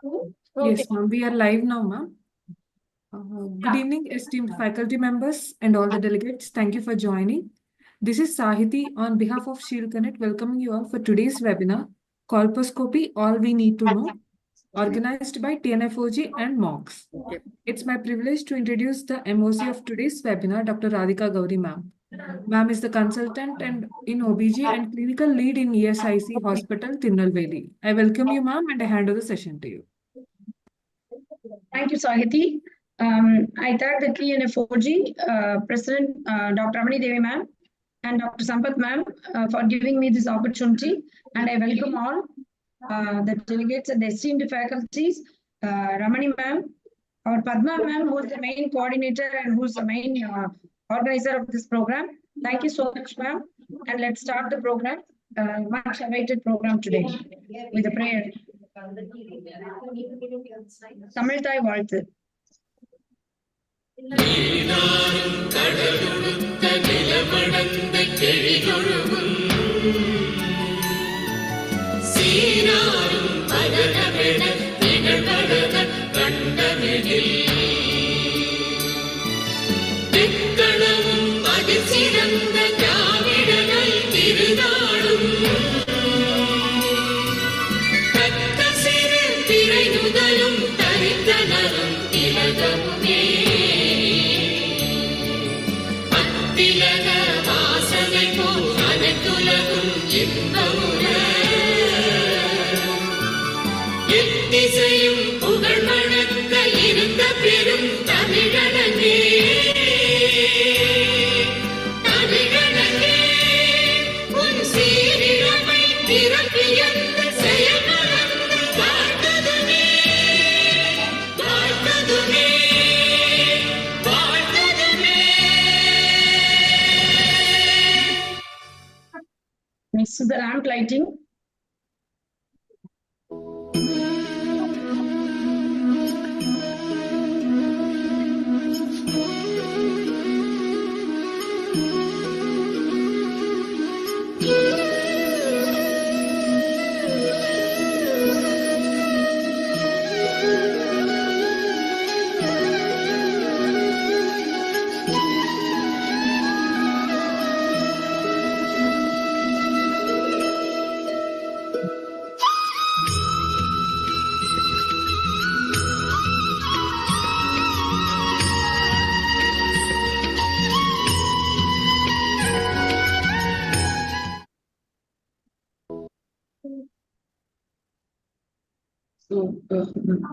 Yes, ma'am. We are live now, ma'am. Good evening, esteemed faculty members and all the delegates. Thank you for joining. This is Sahiti on behalf of Shield Connect, welcoming you all for today's webinar, Colposcopy, All We Need to Know, organized by TNFOG and MOGS. It's my privilege to introduce the MOC of today's webinar, Dr. Radhika Gauri, ma'am. Ma'am is the consultant and in OBG and clinical lead in ESIC Hospital, Tirunelveli. I welcome you, ma'am, and I hand over the session to you. Thank you, Sahiti. I thank the TNFOG President Dr. Ramani Devi ma'am and Dr. Sampath ma'am for giving me this opportunity, and I welcome all the delegates and the esteemed faculties, Ramani ma'am, our Padma ma'am, who is the main coordinator and who is the main organizer of this program. Thank you so much, ma'am. And let's start the program, much awaited program today with a prayer. Tamil Thai வாழ்த்து. எத்திசையும் புகழ் மணக்க இருந்த பெரும் தமிழனே தமிழனே உன் சீரிழமை பிறப்பியந்த செயல்மறந்து வாழ்த்ததுமே வாழ்த்ததுமே வாழ்த்ததுமே. Next to the lamp lighting.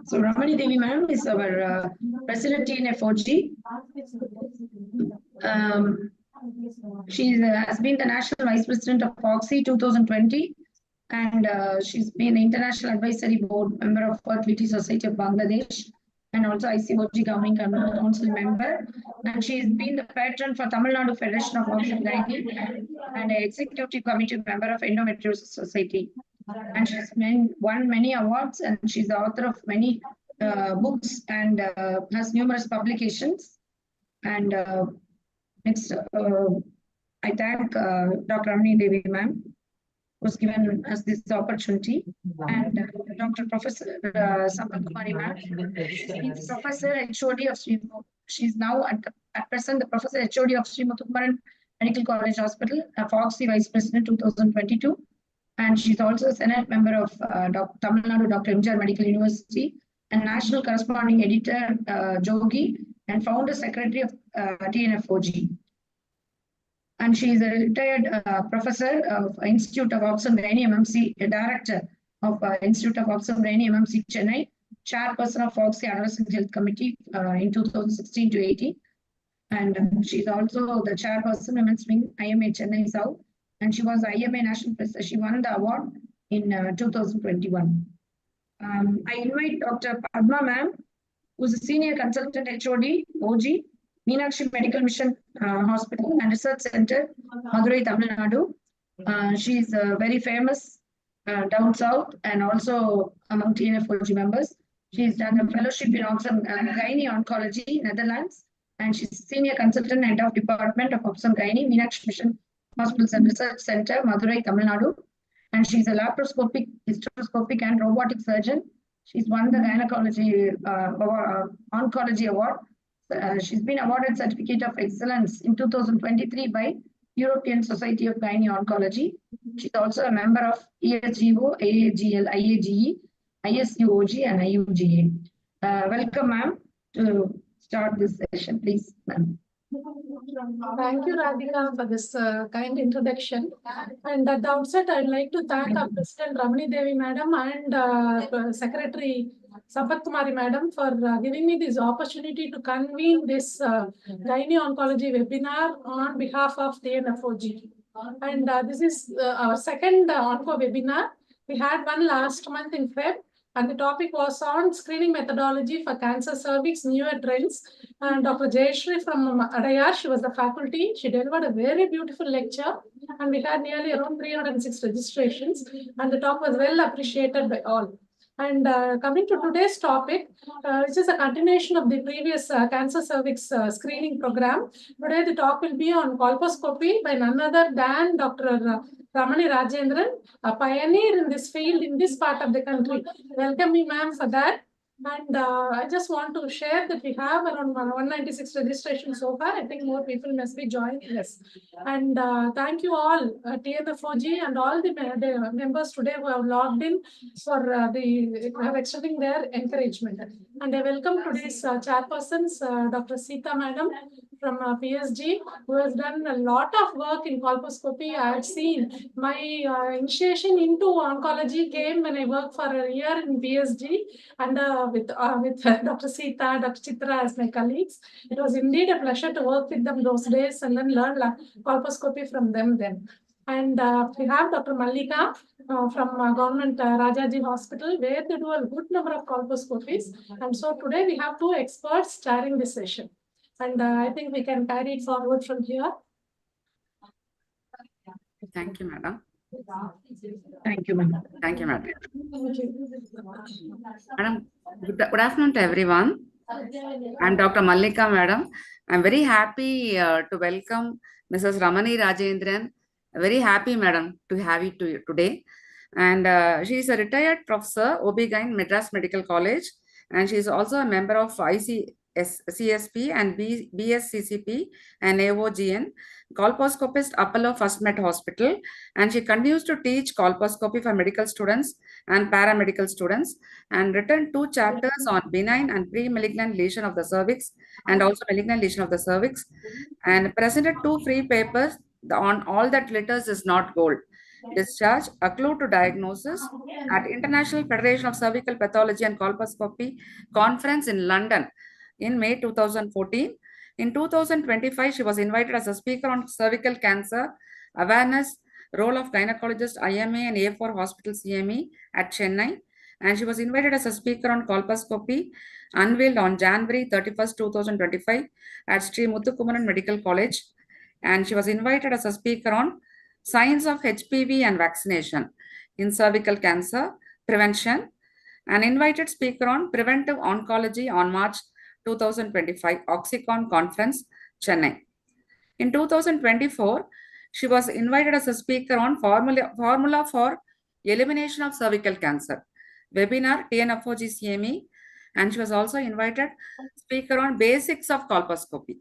So Ramani Devi ma'am is our president in FOG. She has been the national vice president of FOGSI 2020, and she's been international advisory board member of Fertility Society of Bangladesh, and also ICOG Governing Council member. And she has been the patron for Tamil Nadu Federation of Obstetrics and executive committee member of Endometriosis Society. And she's won many awards, and she's the author of many books and has numerous publications. And next, I thank Dr. Ramani Devi ma'am, who's given us this opportunity, and Dr. Professor Sampath Kumari ma'am. She's Professor HOD of she's now at present the Professor HOD of Sri Muthukumaran Medical College Hospital, FOGSI Vice President 2022. And she's also a Senate member of Tamil Nadu Dr. MGR Medical University and National Corresponding Editor Jogi and Founder Secretary of TNFOG. And she is a retired professor of Institute of Obs and Gynae MMC, a director of Institute of Obs and Gynae MMC Chennai, chairperson of FOGSI Adolescent Health Committee in 2016 to 18. And she's also the chairperson Women's Wing IMA Chennai South. And she was IMA National President. She won the award in 2021. I invite Dr. Padma ma'am, who's a senior consultant HOD, OG, Meenakshi Medical Mission Hospital and Research Center, Madurai, Tamil Nadu. She is very famous down south and also among TNFOG members. She's done a fellowship in Gynae Oncology, Netherlands, and she's senior consultant head of Department of Obs and Gynae, Meenakshi Mission Hospitals and Research Center, Madurai, Tamil Nadu. And she's a laparoscopic, hysteroscopic, and robotic surgeon. She's won the gynecology oncology award. She's been awarded Certificate of Excellence in 2023 by European Society of Gynae Oncology. She's also a member of ESGO, AAGL, IAGE, ISUOG, and IUGA. Welcome, ma'am, to start this session, please, ma'am. Thank you, Radhika, for this kind introduction. And at the outset, I'd like to thank our President Ramani Devi Madam and Secretary Sampath Kumari Madam for giving me this opportunity to convene this gynae oncology webinar on behalf of TNFOG. And this is our second onco webinar. We had one last month in Feb, and the topic was on screening methodology for cancer cervix, newer trends. And Dr. Jayashree from Adayar, she was the faculty. She delivered a very beautiful lecture, and we had nearly around 306 registrations, and the talk was well appreciated by all. And coming to today's topic, which is a continuation of the previous cancer cervix screening program. Today the talk will be on colposcopy by none other than Dr. Ramani Rajendran, a pioneer in this field in this part of the country. Welcome me, ma'am, for that. And I just want to share that we have around 196 registrations so far. I think more people must be joining us. And thank you all, TNFOG and all the members today who have logged in for extending their encouragement. And I welcome today's chairpersons, Dr. Sita Madam from PSG, who has done a lot of work in colposcopy. I have seen my initiation into oncology came when I worked for a year in PSG and with Dr. Sita, Dr. Chitra as my colleagues. It was indeed a pleasure to work with them those days and then learn colposcopy from them then. And we have Dr. Mallika from Government Rajaji Hospital, where they do a good number of colposcopies. And so today we have two experts chairing this session. And I think we can carry it forward from here. Thank you, madam. Thank you, ma'am. Thank you, madam. Madam, good afternoon to everyone. I'm Dr. Mallika, madam. I'm very happy to welcome Mrs. Ramani Rajendran. Very happy, madam, to have you today. And she is a retired professor, OB-GYN, Madras Medical College. And she is also a member of CSP and BSCCP and AOGN, colposcopist Apollo First Met Hospital, and she continues to teach colposcopy for medical students and paramedical students, and written 2 chapters on benign and pre-malignant lesion of the cervix and also malignant lesion of the cervix, and presented 2 free papers on All That Glitters Is Not Gold, Discharge, A Clue to Diagnosis at International Federation of Cervical Pathology and Colposcopy Conference in London in May 2014. In 2025, she was invited as a speaker on cervical cancer awareness, role of gynecologist IMA and A4 Hospital CME at Chennai. And she was invited as a speaker on colposcopy, unveiled on January 31st, 2025 at Sri Muthukumaran Medical College. And she was invited as a speaker on signs of HPV and vaccination in cervical cancer prevention, and invited speaker on preventive oncology on March 2025 Oxycon Conference, Chennai. In 2024, she was invited as a speaker on formula for elimination of cervical cancer webinar TNFOG CME, and she was also invited speaker on basics of colposcopy,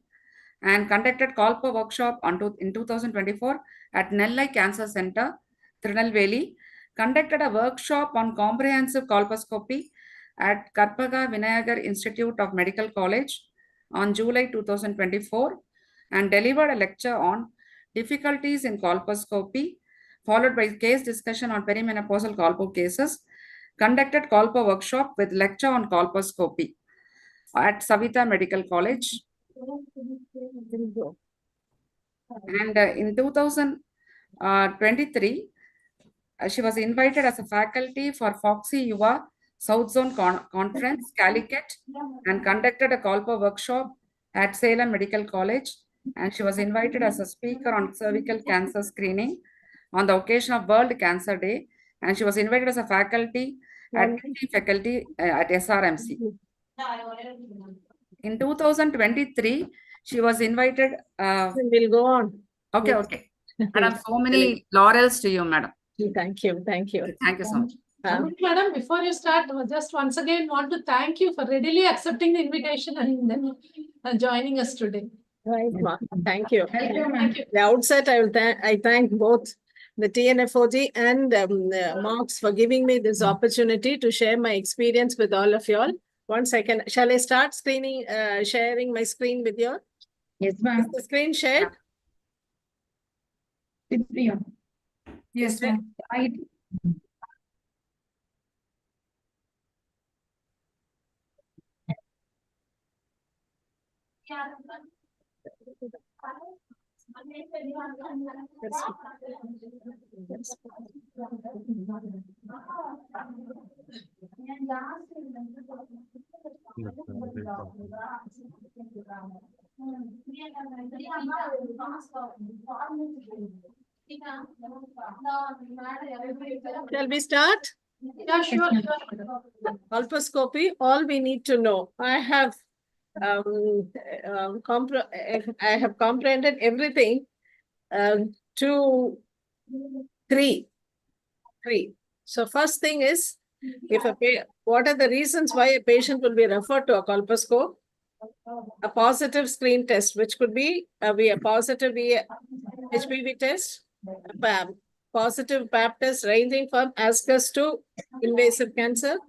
and conducted Colpo workshop in 2024 at Nellai Cancer Center, Tirunelveli, conducted a workshop on comprehensive colposcopy at Karpaga Vinayagar Institute of Medical College on July 2024, and delivered a lecture on difficulties in colposcopy, followed by case discussion on perimenopausal colpo cases, conducted colpo workshop with lecture on colposcopy at Savita Medical College. And in 2023, she was invited as a faculty for Foxy Yuva South Zone Conference, Calicut, and conducted a colpo workshop at Salem Medical College. And she was invited as a speaker on cervical cancer screening on the occasion of World Cancer Day. And she was invited as a faculty at SRMC. In 2023, she was invited. We'll go on. Okay. Madam, so many laurels to you, madam. Thank you. Thank you so much. Madam, before you start, just once again want to thank you for readily accepting the invitation and then joining us today. Right, Ma. Thank you. Welcome, ma'am. Thank you. The outset, I thank both the TNFOG and Marks for giving me this opportunity to share my experience with all of you all. 1 second. Shall I start sharing my screen with you all? Yes, Is ma'am. the screen shared? Priya. Yes, ma'am. Shall we start? Yeah, sure. Colposcopy, all we need to know. I have comprehended everything to three. So first thing is, what are the reasons why a patient will be referred to a colposcope? A positive screen test, which could be a positive HPV test, a positive pap test ranging from ascus to invasive cancer,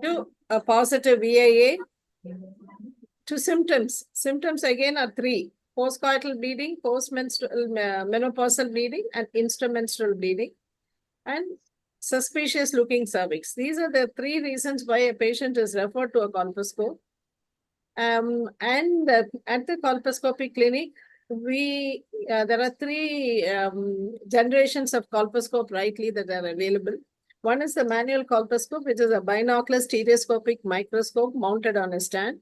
to a positive VIA, to symptoms. Symptoms again are three: postcoital bleeding, postmenstrual menopausal bleeding, and instrumenstrual bleeding, and suspicious looking cervix. These are the three reasons why a patient is referred to a colposcope. At the colposcopy clinic, there are three generations of colposcope rightly that are available. One is the manual colposcope, which is a binocular stereoscopic microscope mounted on a stand,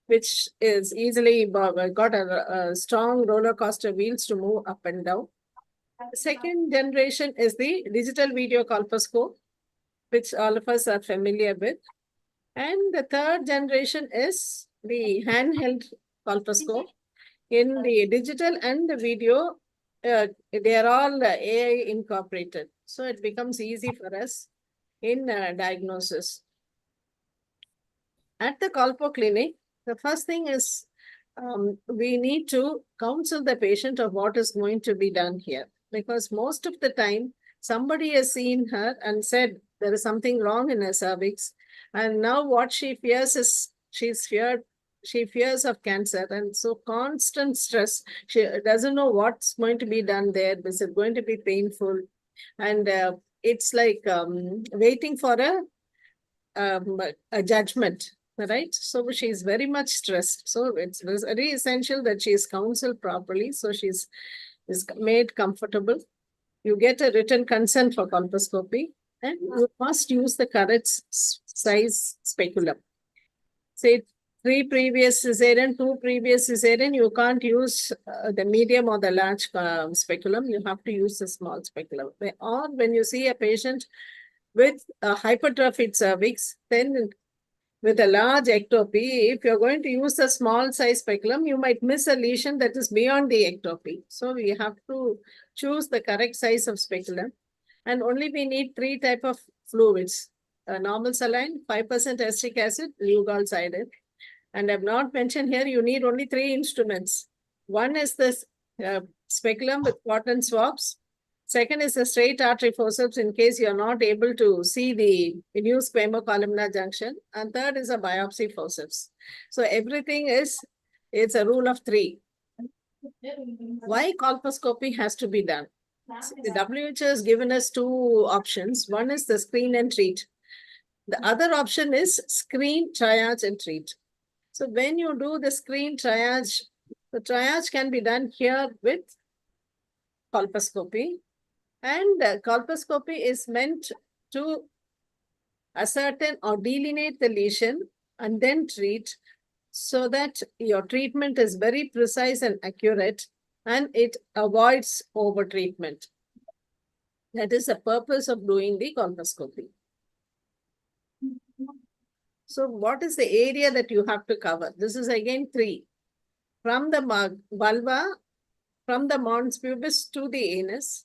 which is easily got a strong roller coaster wheels to move up and down. The second generation is the digital video colposcope, which all of us are familiar with. And the third generation is the handheld colposcope. In the digital and the video, they are all AI incorporated. So it becomes easy for us in diagnosis. At the Colpo clinic, the first thing is we need to counsel the patient of what is going to be done here. Because most of the time, somebody has seen her and said there is something wrong in her cervix. And now what she fears is she fears of cancer. And so constant stress, she doesn't know what's going to be done there. Is it going to be painful? And it's like waiting for a judgment, right? So she's very much stressed. So it's very essential that she is counseled properly. So she's made comfortable. You get a written consent for colposcopy, and you must use the correct size speculum. Say 3 previous cesarean, 2 previous cesarean, you can't use the medium or the large speculum. You have to use the small speculum. Or when you see a patient with a hypertrophied cervix, then with a large ectopy, if you're going to use a small size speculum, you might miss a lesion that is beyond the ectopy. So we have to choose the correct size of speculum. And only we need 3 types of fluids: normal saline, 5% acetic acid, Lugol-Sided. And I've not mentioned here, you need only 3 instruments. One is this speculum with cotton swabs. Second is a straight artery forceps in case you're not able to see the new squamocolumnar junction. And third is a biopsy forceps. So everything it's a rule of 3. Why colposcopy has to be done? See, the WHO has given us 2 options. One is the screen and treat. The other option is screen, triage, and treat. So when you do the screen triage, the triage can be done here with colposcopy. And colposcopy is meant to ascertain or delineate the lesion and then treat, so that your treatment is very precise and accurate and it avoids over-treatment. That is the purpose of doing the colposcopy. So what is the area that you have to cover? This is again 3. From the vulva, from the mons pubis to the anus,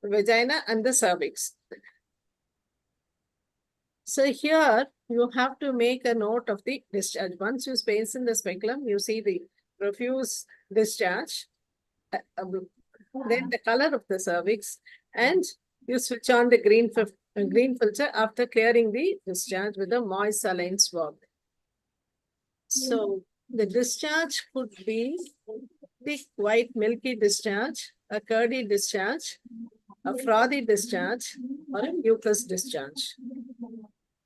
the vagina and the cervix. So here you have to make a note of the discharge. Once you space in the speculum, you see the profuse discharge, then the color of the cervix, and you switch on the green filter after clearing the discharge with a moist saline swab. So the discharge could be thick, white, milky discharge, a curdy discharge, a frothy discharge, or a mucus discharge.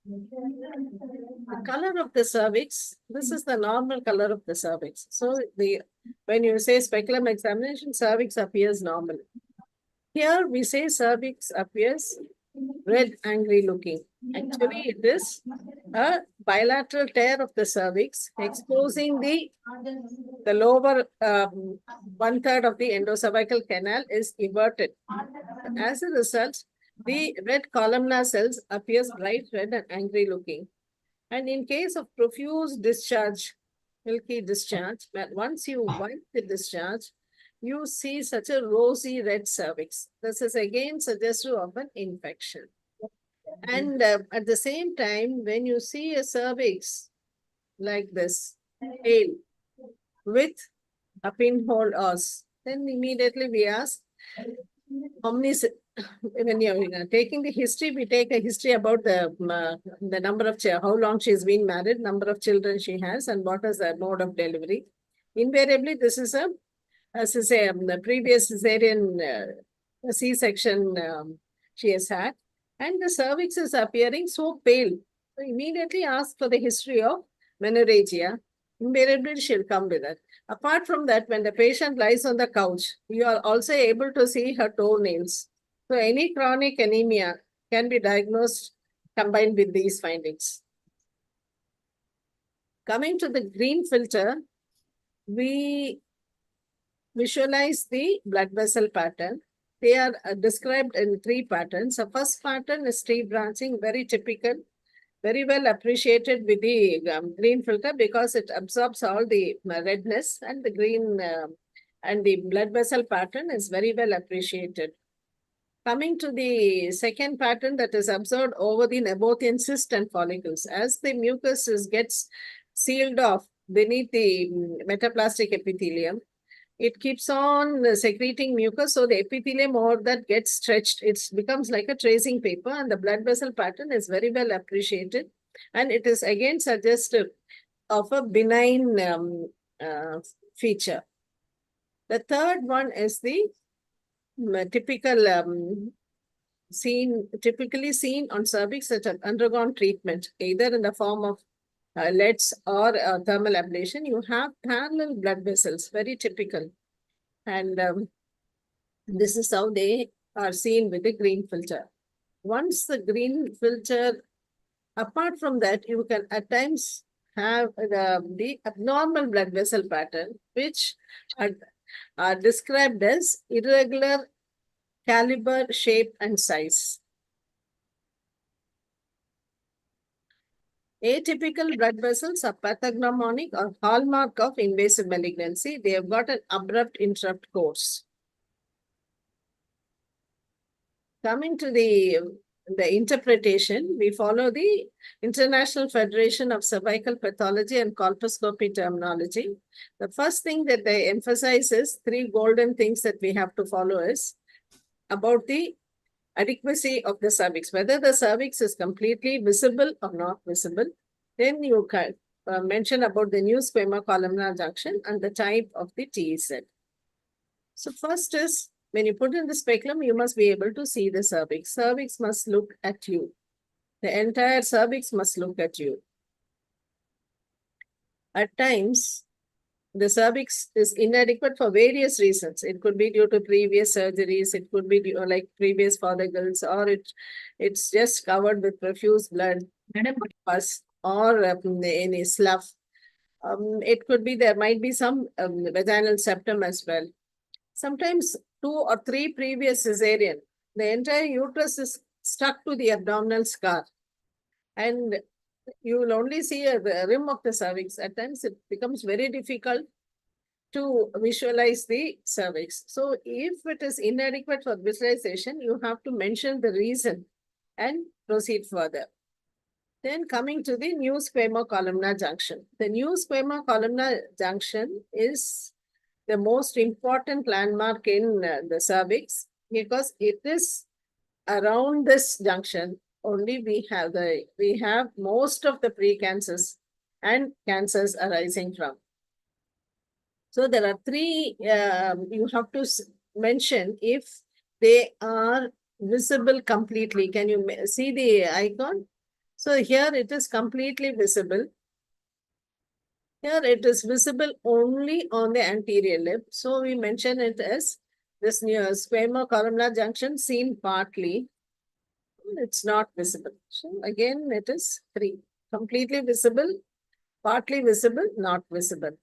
The color of the cervix, this is the normal color of the cervix. So when you say speculum examination, cervix appears normal. Here we say cervix appears red, angry looking. Actually, it is a bilateral tear of the cervix, exposing the lower 1/3 of the endocervical canal is everted. As a result, the red columnar cells appears bright red and angry looking. And in case of profuse discharge, milky discharge, once you wipe the discharge, you see such a rosy red cervix. This is again suggestive of an infection. And at the same time, when you see a cervix like this, pale, with a pinhole os, then immediately we ask, how many, when you're taking the history, we take a history about the number of, how long she's been married, number of children she has, and what is the mode of delivery. Invariably, this is a, as I say, the previous cesarean C-section she has had, and the cervix is appearing so pale. So immediately ask for the history of menorrhagia. Invariably, she'll come with it. Apart from that, when the patient lies on the couch, you are also able to see her toenails. So any chronic anemia can be diagnosed combined with these findings. Coming to the green filter, we visualize the blood vessel pattern. They are described in 3 patterns. The first pattern is tree branching, very typical, very well appreciated with the green filter because it absorbs all the redness, and the green and the blood vessel pattern is very well appreciated. Coming to the second pattern, that is observed over the Nabothian cyst and follicles. As the mucus gets sealed off beneath the metaplastic epithelium, it keeps on secreting mucus, so the epithelium or that gets stretched. It becomes like a tracing paper, and the blood vessel pattern is very well appreciated. And it is again suggestive of a benign feature. The third one is the typical typically seen on cervix that have undergone treatment, either in the form of LEDs or thermal ablation. You have parallel blood vessels, very typical. And this is how they are seen with the green filter. Once the green filter, apart from that, you can at times have the abnormal blood vessel pattern, which are described as irregular caliber, shape, and size. Atypical blood vessels are pathognomonic or hallmark of invasive malignancy. They have got an abrupt interrupt course. Coming to the interpretation, we follow the International Federation of Cervical Pathology and Colposcopy terminology. The first thing that they emphasize is 3 golden things that we have to follow is about the adequacy of the cervix, whether the cervix is completely visible or not visible. Then you can mention about the new squamous columnar junction and the type of the TEZ. So first is, when you put in the speculum, you must be able to see the cervix. Cervix must look at you. The entire cervix must look at you. At times, the cervix is inadequate for various reasons. It could be due to previous surgeries, it could be due, like previous fothergills, or it's just covered with profuse blood, pus, or any slough. It could be, there might be some vaginal septum as well. Sometimes 2 or 3 previous cesarean, the entire uterus is stuck to the abdominal scar, and you will only see a rim of the cervix. At times it becomes very difficult to visualize the cervix. So if it is inadequate for visualization, you have to mention the reason and proceed further. Then coming to the new squamocolumnar junction. The new squamocolumnar junction is the most important landmark in the cervix because it is around this junction only we have most of the precancers and cancers arising from. So there are three, you have to mention if they are visible completely. Can you see the icon? So here it is completely visible. Here it is visible only on the anterior lip. So we mention it as this new squamocolumnar junction seen partly. It's not visible. So again, it is three. Completely visible, partly visible, not visible.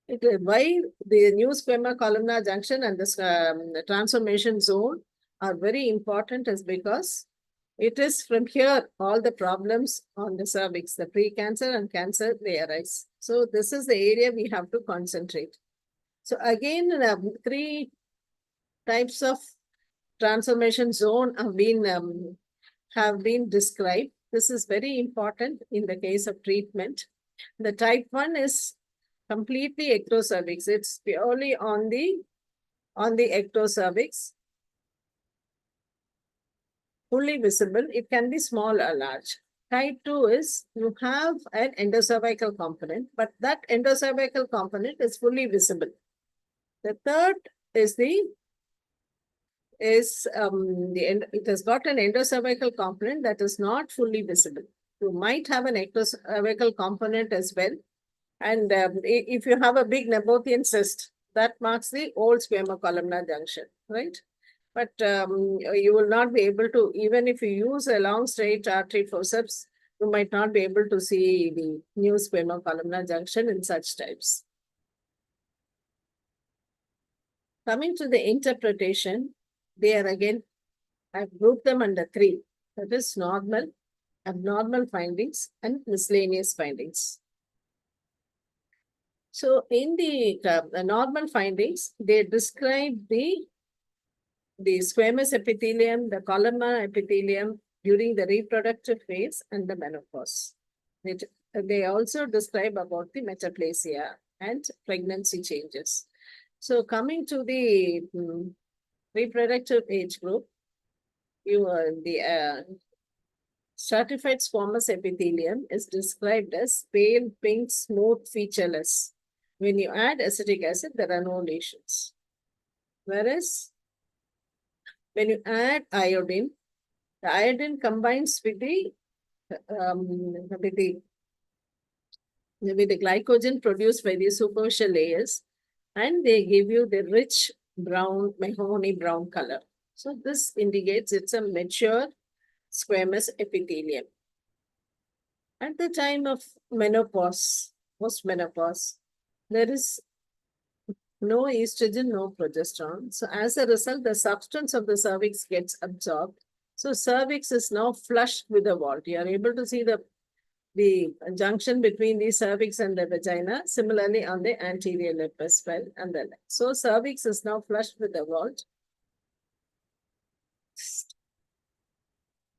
Why the new squamocolumnar junction and this the transformation zone are very important is because it is from here all the problems on the cervix, the precancer and cancer, they arise. So this is the area we have to concentrate. So again, three types of transformation zone have been described. This is very important in the case of treatment. The type 1 is completely ectocervix. It's purely on the ectocervix. Fully visible. It can be small or large. Type 2 is you have an endocervical component, but that endocervical component is fully visible. The third is it has got an endocervical component that is not fully visible. You might have an ectocervical component as well. And if you have a big Nabothian cyst, that marks the old squamocolumnar junction, right? But you will not be able to, even if you use a long straight artery forceps, you might not be able to see the new squamocolumnar junction in such types. Coming to the interpretation, there again, I've grouped them under three. That is normal, abnormal findings, and miscellaneous findings. So in the normal findings, they describe the squamous epithelium, the columnar epithelium during the reproductive phase and the menopause. They also describe about the metaplasia and pregnancy changes. So coming to the reproductive age group, the stratified squamous epithelium is described as pale pink, smooth, featureless. When you add acetic acid, there are no lesions. Whereas when you add iodine, the iodine combines with the glycogen produced by the superficial layers, and they give you the rich brown, mahogany brown color. So this indicates it's a mature squamous epithelium. At the time of menopause, post-menopause, there is no estrogen, no progesterone. So as a result, the substance of the cervix gets absorbed. So cervix is now flushed with the vault. You are able to see the junction between the cervix and the vagina, similarly on the anterior lip as well and the leg. So cervix is now flushed with the vault.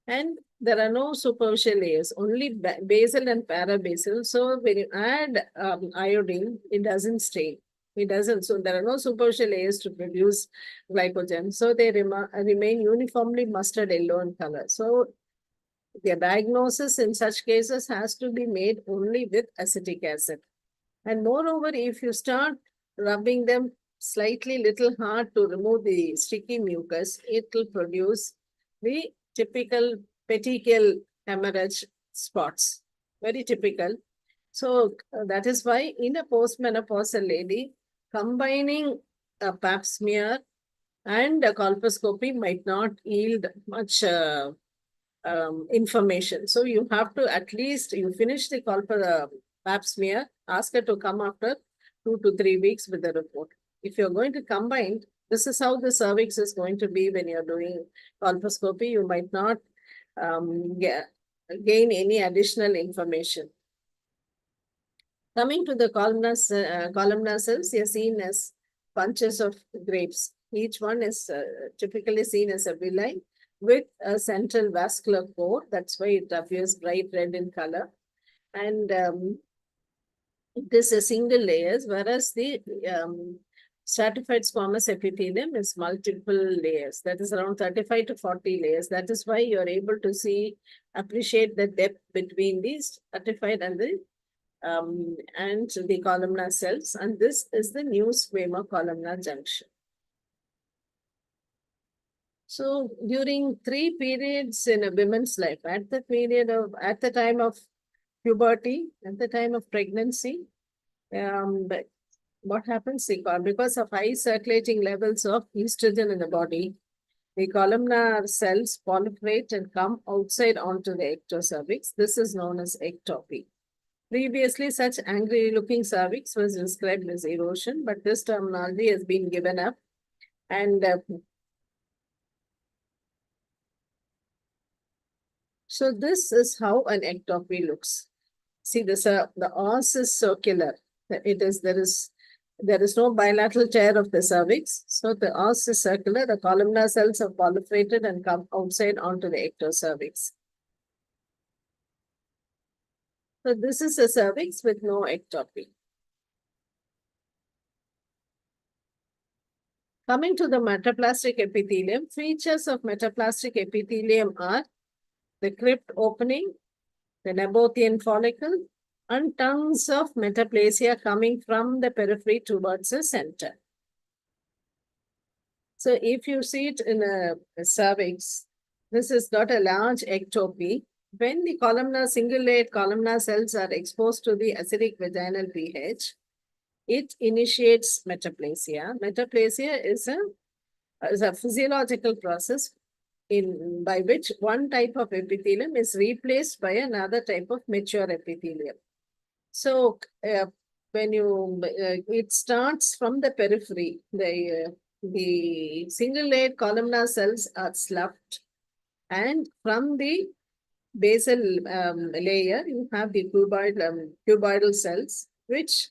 And there are no superficial layers, only basal and parabasal. So when you add iodine, it doesn't stain. It doesn't. So there are no superficial layers to produce glycogen. So they remain uniformly mustard yellow in color. So the diagnosis in such cases has to be made only with acetic acid. And moreover, if you start rubbing them slightly little hard to remove the sticky mucus, it will produce the typical petechial hemorrhage spots. Very typical. So that is why in a postmenopausal lady, combining a pap smear and a colposcopy might not yield much information. So you have to at least, you finish the pap smear, ask her to come after 2 to 3 weeks with the report. If you're going to combine, this is how the cervix is going to be when you're doing colposcopy. You might not gain any additional information. Coming to the columnar cells, they are seen as bunches of grapes. Each one is typically seen as a villi with a central vascular core. That's why it appears bright red in color. And it is a single layers, whereas the stratified squamous epithelium is multiple layers. That is around 35 to 40 layers. That is why you're able to appreciate the depth between these stratified and the columnar cells. And this is the new squamo-columnar junction. So during 3 periods in a woman's life, at the time of puberty, at the time of pregnancy, but what happens? Because of high circulating levels of estrogen in the body, the columnar cells proliferate and come outside onto the ectocervix. This is known as ectopy. Previously, such angry-looking cervix was described as erosion, but this terminology has been given up. And so this is how an ectopy looks. See, the os is circular. There is no bilateral tear of the cervix. So the os is circular. The columnar cells have proliferated and come outside onto the ectocervix. So this is a cervix with no ectopy. Coming to the metaplastic epithelium, features of metaplastic epithelium are the crypt opening, the Nabatean follicle, and tons of metaplasia coming from the periphery towards the center. So if you see it in a cervix, this has got a large ectopy. When the single-layered columnar cells are exposed to the acidic vaginal pH, it initiates metaplasia. Metaplasia is a physiological process by which one type of epithelium is replaced by another type of mature epithelium. So when it starts from the periphery, the single-layered columnar cells are sloughed, and from the basal layer, you have the cuboidal cells, which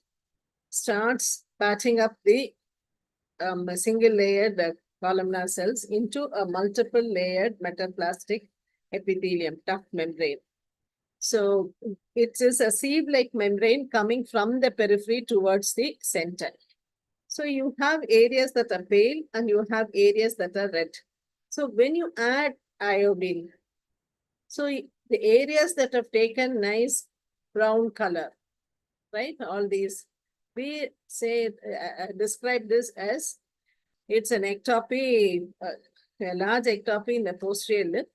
starts patching up the single-layered columnar cells into a multiple-layered metaplastic epithelium, tough membrane. So it is a sieve-like membrane coming from the periphery towards the center. So you have areas that are pale and you have areas that are red. So when you add iodine, so the areas that have taken nice brown color, right? All these, we say, describe this as it's an ectopy, a large ectopy in the posterior lip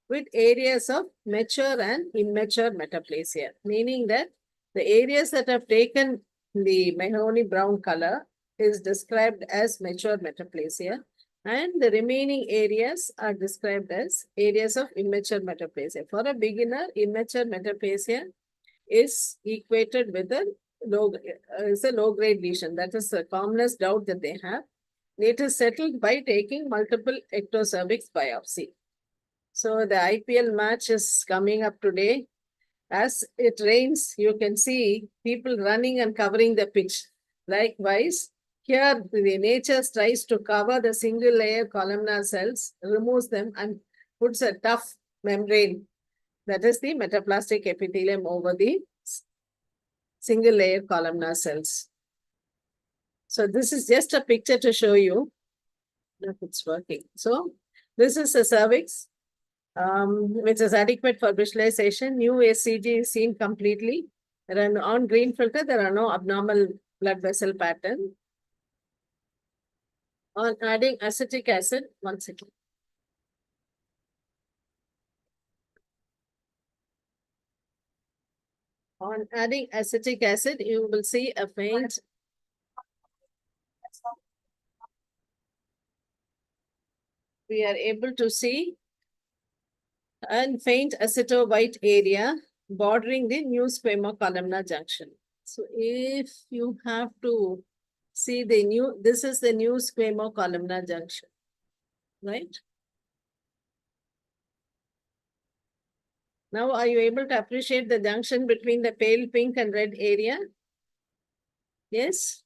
with areas of mature and immature metaplasia, meaning that the areas that have taken the mahogany brown color is described as mature metaplasia, and the remaining areas are described as areas of immature metaplasia. For a beginner, immature metaplasia is equated with a low-grade lesion. That is the commonest doubt that they have. It is settled by taking multiple ectocervix biopsy. So the IPL match is coming up today. As it rains, you can see people running and covering the pitch. Likewise, here the nature tries to cover the single layer columnar cells, removes them and puts a tough membrane. That is the metaplastic epithelium over the single layer columnar cells. So this is just a picture to show you if it's working. So this is a cervix, which is adequate for visualization. New SCG is seen completely. On green filter, there are no abnormal blood vessel pattern. On adding acetic acid, one second. On adding acetic acid, you will see a faint we are able to see a faint aceto-white area bordering the new squamo-columnar junction. So if you have to see this is the new squamo-columnar junction, right? Now, are you able to appreciate the junction between the pale pink and red area? Yes?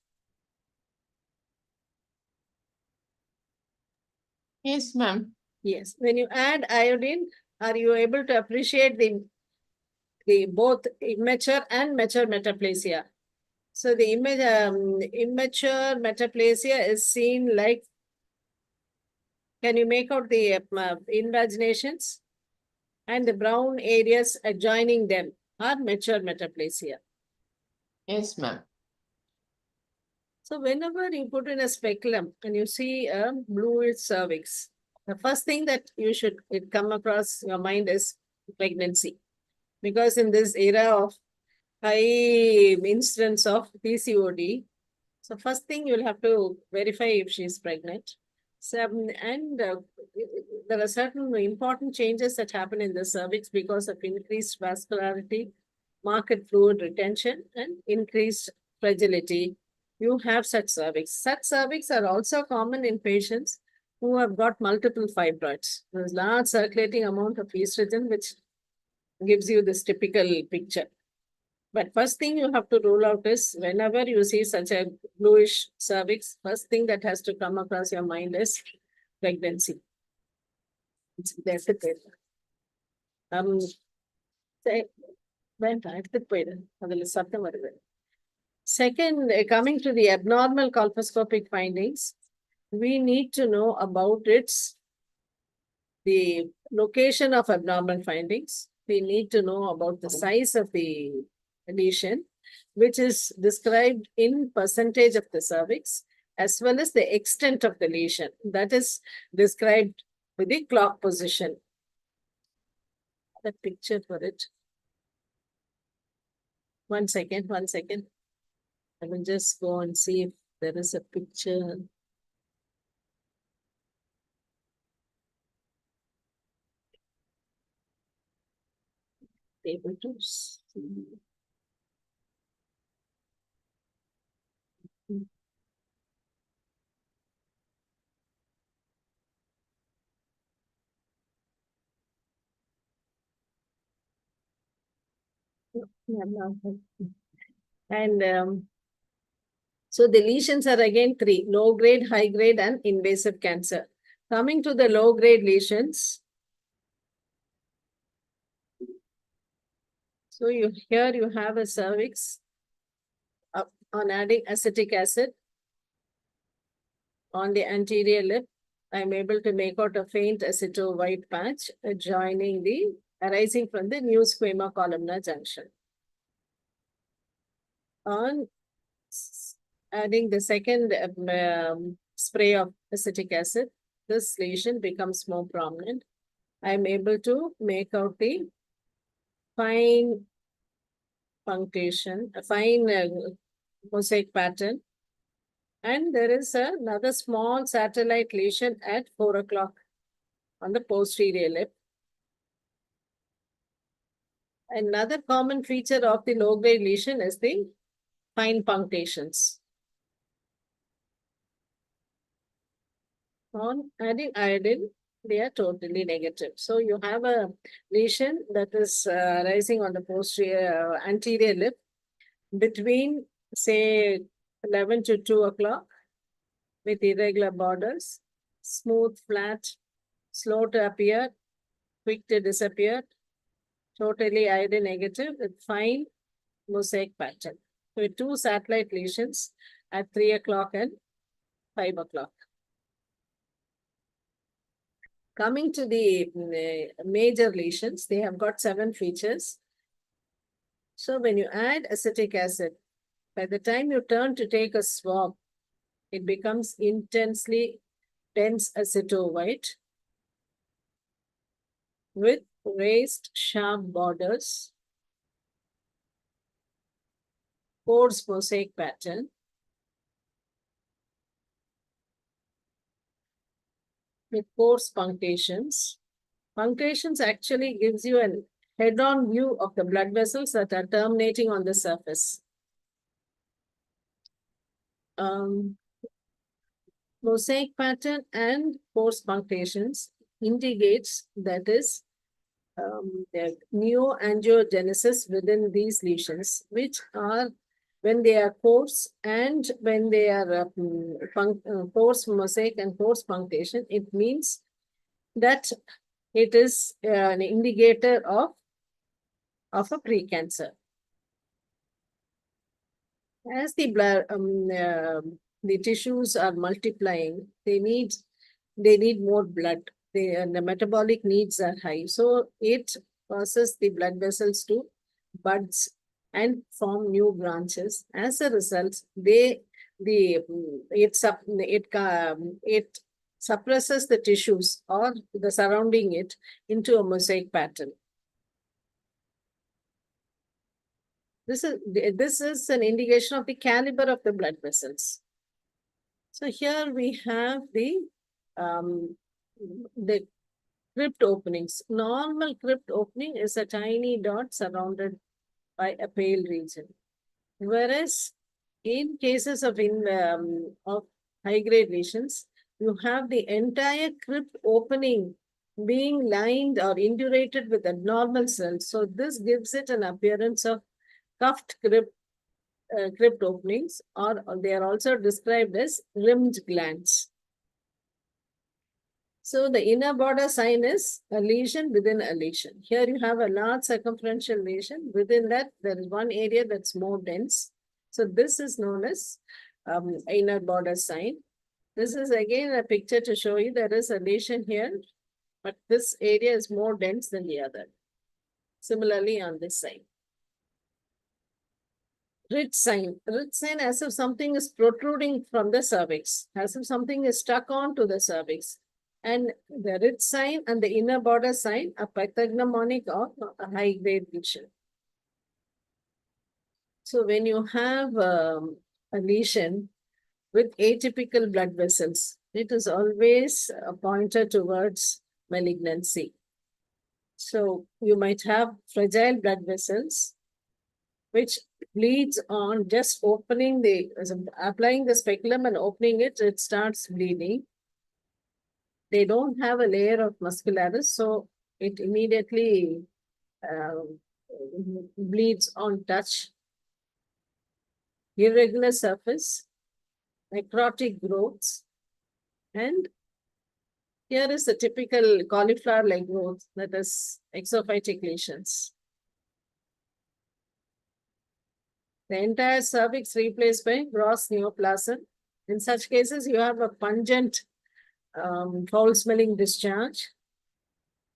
Yes, ma'am. Yes, when you add iodine, are you able to appreciate the both immature and mature metaplasia? So the immature metaplasia is seen like, can you make out the invaginations? And the brown areas adjoining them are mature metaplasia. Yes, ma'am. So whenever you put in a speculum and you see a bluish cervix, the first thing that it come across your mind is pregnancy. Because in this era of high incidence of PCOD, so first thing you'll have to verify if she's pregnant. So, there are certain important changes that happen in the cervix because of increased vascularity, marked fluid retention, and increased fragility. You have such cervix. Such cervix are also common in patients who have got multiple fibroids. There's large circulating amount of estrogen, which gives you this typical picture. But first thing you have to rule out is whenever you see such a bluish cervix, first thing that has to come across your mind is pregnancy. That's it. Second, coming to the abnormal colposcopic findings, we need to know about the location of abnormal findings. We need to know about the size of the lesion, which is described in percentage of the cervix, as well as the extent of the lesion. That is described with the clock position. The picture for it. 1 second, 1 second. I will just go and see if there is a picture. Able to see. And so the lesions are again 3: low grade, high grade, and invasive cancer. Coming to the low grade lesions. So here you have a cervix. On adding acetic acid on the anterior lip, I'm able to make out a faint aceto-white patch arising from the new squamous columnar junction. On adding the second spray of acetic acid, this lesion becomes more prominent. I'm able to make out the fine punctation, a fine mosaic pattern. And there is another small satellite lesion at 4 o'clock on the posterior lip. Another common feature of the low-grade lesion is the fine punctations. On adding iodine, they are totally negative. So you have a lesion that is rising on the posterior anterior lip between, say, 11 to 2 o'clock with irregular borders, smooth, flat, slow to appear, quick to disappear, totally iodine negative with fine mosaic pattern. With 2 satellite lesions at 3 o'clock and 5 o'clock. Coming to the major lesions, they have got 7 features. So when you add acetic acid, by the time you turn to take a swab, it becomes intensely dense aceto-white with raised sharp borders, coarse mosaic pattern, with coarse punctations. Punctations actually gives you a head-on view of the blood vessels that are terminating on the surface. Mosaic pattern and coarse punctations indicates that is the neoangiogenesis within these lesions, which are when they are coarse and when they are coarse mosaic and coarse punctation, it means that it is an indicator of a precancer. As the blood, the tissues are multiplying, they need more blood. The metabolic needs are high, so it causes the blood vessels to buds and form new branches. As a result, it suppresses the tissues or the surrounding it into a mosaic pattern. This is an indication of the caliber of the blood vessels. So here we have the crypt openings. Normal crypt opening is a tiny dot surrounded by a pale region. Whereas in cases of high-grade lesions, you have the entire crypt opening being lined or indurated with abnormal cells. So this gives it an appearance of cuffed crypt openings, or they are also described as rimmed glands. So the inner border sign is a lesion within a lesion. Here you have a large circumferential lesion. Within that, there is one area that's more dense. So this is known as inner border sign. This is again a picture to show you there is a lesion here, but this area is more dense than the other. Similarly on this side. Ridge sign. Ridge sign as if something is protruding from the cervix, as if something is stuck onto the cervix. And the ridge sign and the inner border sign are pathognomonic of a high-grade lesion. So when you have a lesion with atypical blood vessels, it is always a pointer towards malignancy. So you might have fragile blood vessels, which bleeds on just opening applying the speculum and opening it, it starts bleeding. They don't have a layer of muscularis, so it immediately bleeds on touch. Irregular surface, necrotic growths, and here is the typical cauliflower-like growth, that is exophytic lesions. The entire cervix replaced by gross neoplasm. In such cases, you have a pungent foul-smelling discharge.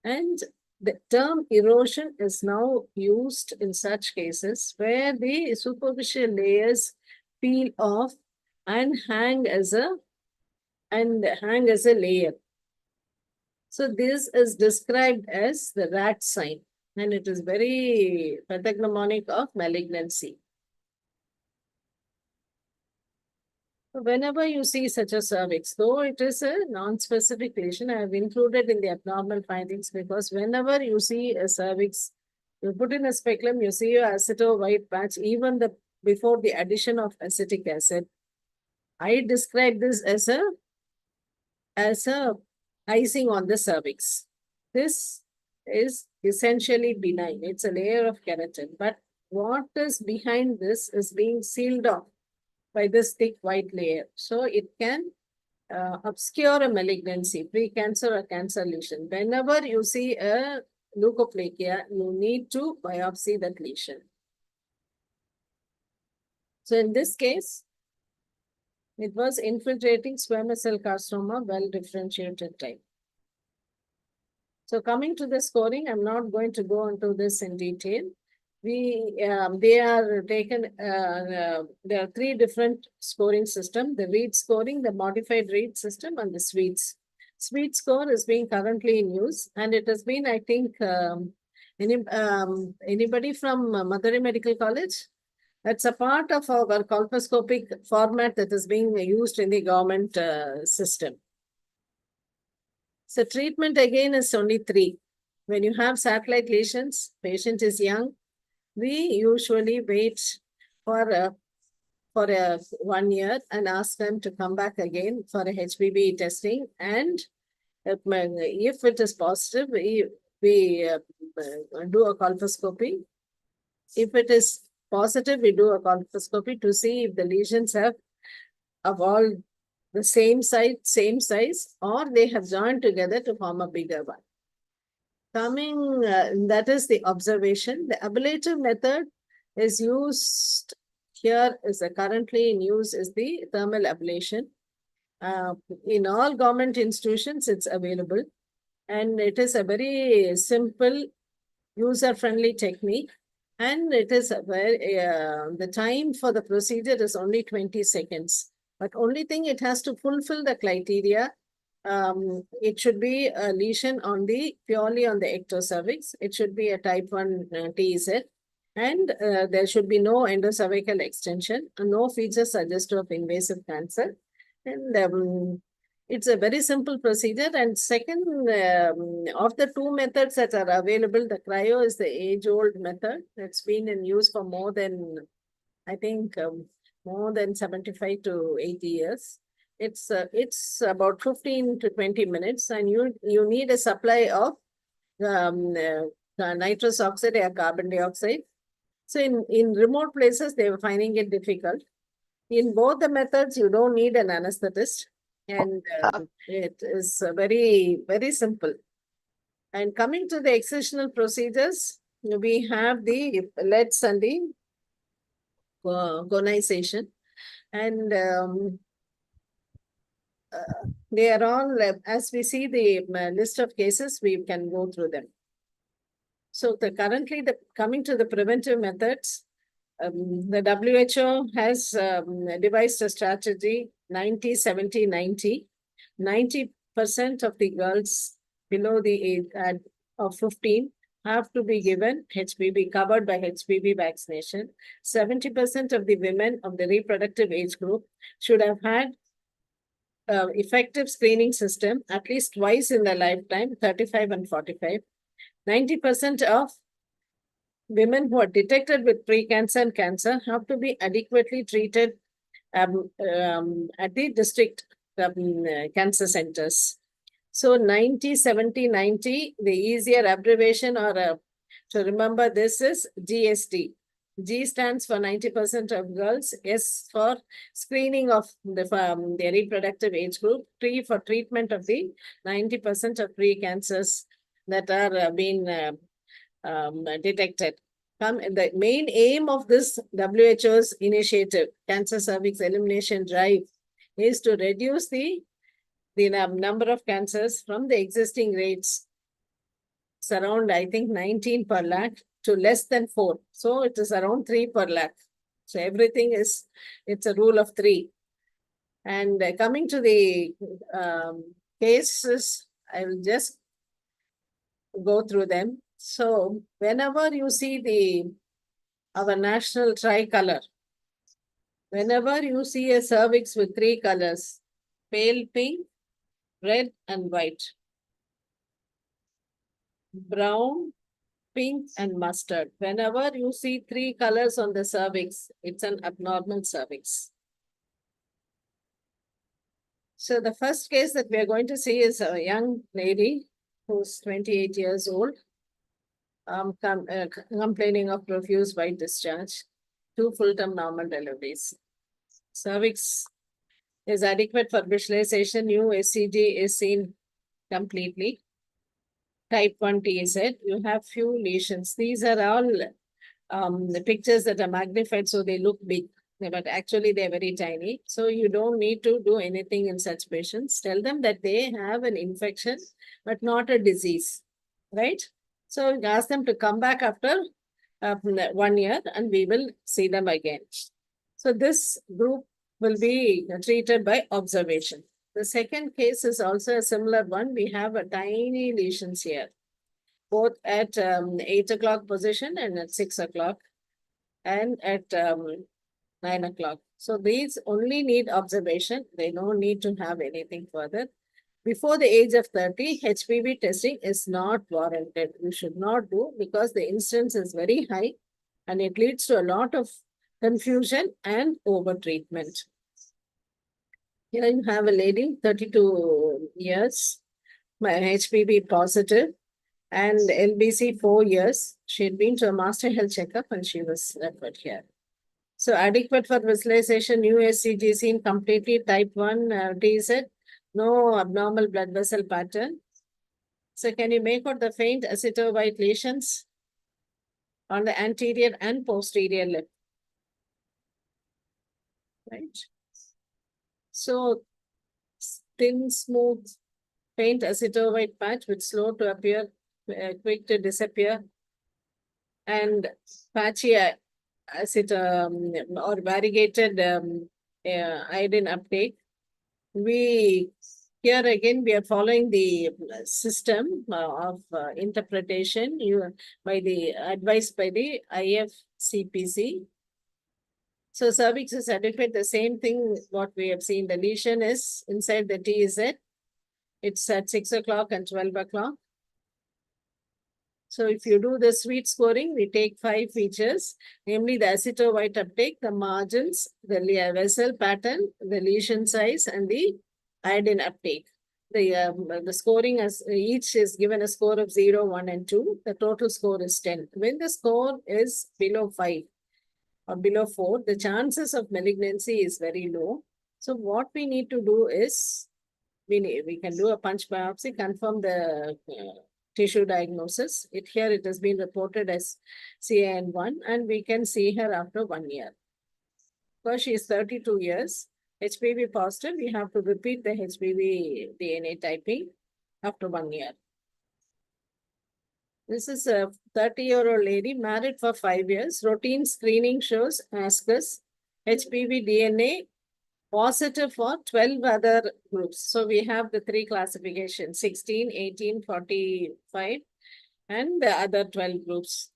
And the term erosion is now used in such cases where the superficial layers peel off and hang as a layer. So this is described as the rat sign, and it is very pathognomonic of malignancy. Whenever you see such a cervix, though it is a non-specific lesion, I have included in the abnormal findings because whenever you see a cervix, you put in a speculum, you see a aceto-white patch, even before the addition of acetic acid. I describe this as a icing on the cervix. This is essentially benign. It's a layer of keratin, but what is behind this is being sealed off by this thick white layer. So it can obscure a malignancy, precancer or cancer lesion. Whenever you see a leukoplakia, you need to biopsy that lesion. So in this case, it was infiltrating squamous cell carcinoma, well differentiated type. So coming to the scoring, I'm not going to go into this in detail. They are taken, there are three different scoring systems, the Reed scoring, the modified Reed system, and the Sweets. Sweet score is being currently in use, and it has been, I think, anybody from Madurai Medical College? That's a part of our colposcopic format that is being used in the government system. So treatment again is only 3. When you have satellite lesions, patient is young, we usually wait for 1 year and ask them to come back again for a HPV testing. And if it is positive, we do a colposcopy. If it is positive, we do a colposcopy to see if the lesions have evolved the same size, or they have joined together to form a bigger one. That is the observation. The ablative method is used here, currently in use is the thermal ablation. In all government institutions, it's available, and it is a very simple, user-friendly technique. And it is the time for the procedure is only 20 seconds. But only thing, it has to fulfill the criteria. It should be a lesion purely on the ectocervix. It should be a type 1 TZ. And there should be no endocervical extension and no features suggestive of invasive cancer. And it's a very simple procedure. And second, of the two methods that are available, the cryo is the age-old method. It's been in use for more than, I think, more than 75 to 80 years. It's about 15 to 20 minutes, and you need a supply of nitrous oxide or carbon dioxide. So in remote places, they were finding it difficult. In both the methods, you don't need an anesthetist, and it is very, very simple. And coming to the excisional procedures, we have the LEDs and the gonization. And they are all, as we see the list of cases, we can go through them. So coming to the preventive methods, the WHO has devised a strategy 90-70-90. 90% of the girls below the age of 15 have to be given HPV, covered by HPV vaccination. 70% of the women of the reproductive age group should have had effective screening system at least twice in their lifetime, 35 and 45. 90% of women who are detected with precancer and cancer have to be adequately treated at the district cancer centers. So 90-70-90, the easier abbreviation or to remember this is GST. G stands for 90% of girls, S for screening of the reproductive age group, T for treatment of the 90% of precancers that are being detected. The main aim of this WHO's initiative, Cancer Cervix Elimination Drive, is to reduce the number of cancers from the existing rates. It's around, I think, 19 per lakh to less than 4. So it is around 3 per lakh. So everything it's a rule of 3. And coming to the cases, I will just go through them. So whenever you see our national tricolor, whenever you see a cervix with 3 colors, pale pink, red and white, brown, pink and mustard. Whenever you see 3 colors on the cervix, it's an abnormal cervix. So the first case that we are going to see is a young lady who's 28 years old, complaining of profuse white discharge, 2 full-term normal deliveries. Cervix is adequate for visualization. New SCG is seen completely. Type 1 TZ, you have few lesions. These are all the pictures that are magnified, so they look big, but actually they're very tiny. So you don't need to do anything in such patients. Tell them that they have an infection, but not a disease, right? So ask them to come back after 1 year and we will see them again. So this group will be treated by observation. The second case is also a similar one. We have a tiny lesions here, both at 8 o'clock position and at 6 o'clock and at 9 o'clock. So these only need observation. They don't need to have anything further. Before the age of 30, HPV testing is not warranted. You should not do, because the incidence is very high and it leads to a lot of confusion and over-treatment. Here you have a lady, 32 years, HPV positive, and LBC 4 years. She had been to a master health checkup and she was referred here. So adequate for visualization, new SCG seen completely type 1 TZ, no abnormal blood vessel pattern. So can you make out the faint acetowhite lesions on the anterior and posterior lip? Right. So thin, smooth, faint acetowhite patch with slow to appear, quick to disappear, and patchy acid or variegated iodine uptake. Here again, we are following the system of interpretation advised by the IFCPC. So cervix is adequate, the same thing what we have seen. The lesion is inside the TZ. It's at 6 o'clock and 12 o'clock. So if you do the sweet scoring, we take 5 features, namely the acetowhite uptake, the margins, the vessel pattern, the lesion size, and the iodine uptake. The scoring as each is given a score of 0, 1, and 2. The total score is 10. When the score is below 5 or below 4, the chances of malignancy is very low. So what we need to do is, we can do a punch biopsy, confirm the tissue diagnosis. Here it has been reported as CIN1, and we can see her after 1 year. Because she is 32 years, HPV positive, we have to repeat the HPV DNA typing after 1 year. This is a 30-year-old lady married for 5 years. Routine screening shows ascus HPV DNA positive for 12 other groups. So we have the 3 classifications, 16, 18, 45, and the other 12 groups.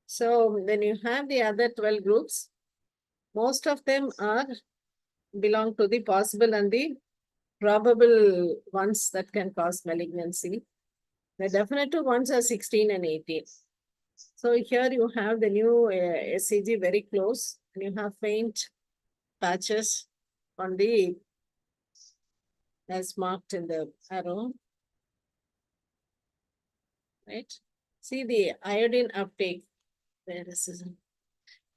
So when you have the other 12 groups, most of them belong to the possible and the probable ones that can cause malignancy. The definitive ones are 16 and 18. So here you have the new SCG very close, and you have faint patches on the, as marked in the arrow. Right? See the iodine uptake. Where is it?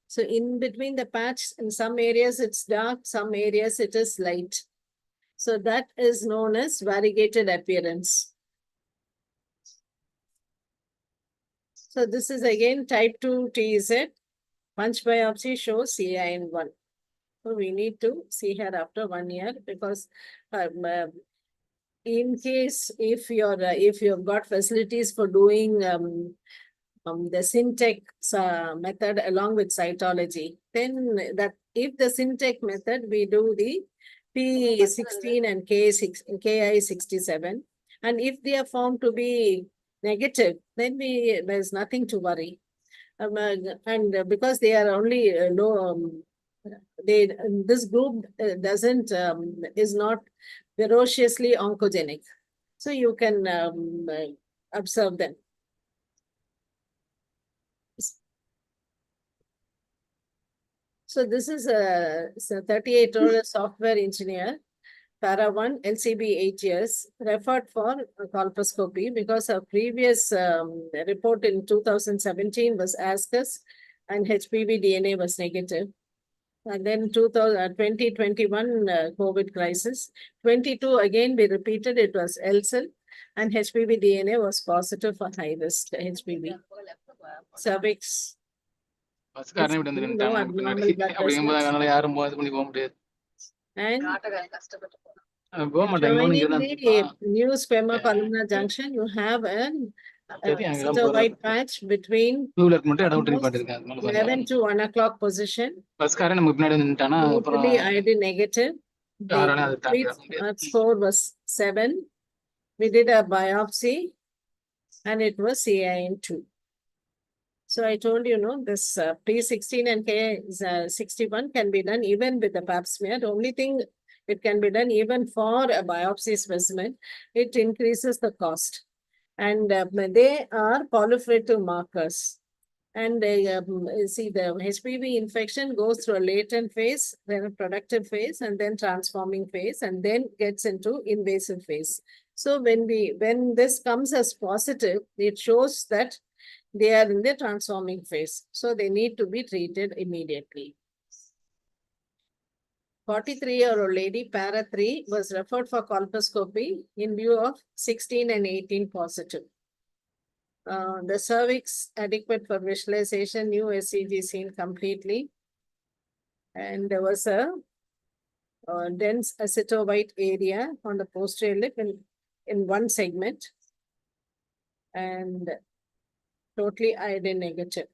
So in between the patch, in some areas it's dark, some areas it is light. So that is known as variegated appearance. So this is again type 2 TZ. Punch biopsy shows CIN1. So we need to see her after 1 year, because in case if you've got facilities for doing the Syntech method along with cytology, then that if the Syntech method, we do the P16 and KI67, and if they are found to be negative, then there's nothing to worry. And because they are only low, this group is not ferociously oncogenic, so you can observe them. So this is a 38-year-old software engineer, Para 1, LCB 8 years, referred for colposcopy because her previous report in 2017 was ascus and HPV DNA was negative. And then 2021 COVID crisis. 22 again we repeated, it was LCL, and HPV DNA was positive for high risk HPV. Cervix. No abnormal blood vessels. And joining the new sperma-columnar junction, you have an white patch between 11 to 1 o'clock position. Totally iodine negative. The score was 7. We did a biopsy and it was CIN2. So I told you, this P16 and K61 can be done even with the pap smear. The only thing, it can be done even for a biopsy specimen. It increases the cost. And they are proliferative markers. And see, the HPV infection goes through a latent phase, then a productive phase, and then transforming phase, and then gets into invasive phase. So when this comes as positive, it shows that they are in the transforming phase. So they need to be treated immediately. 43-year-old lady, para 3, was referred for colposcopy in view of 16 and 18 positive. The cervix adequate for visualization, new SEG seen completely. And there was a dense aceto-white area on the posterior lip in one segment and totally iodine negative.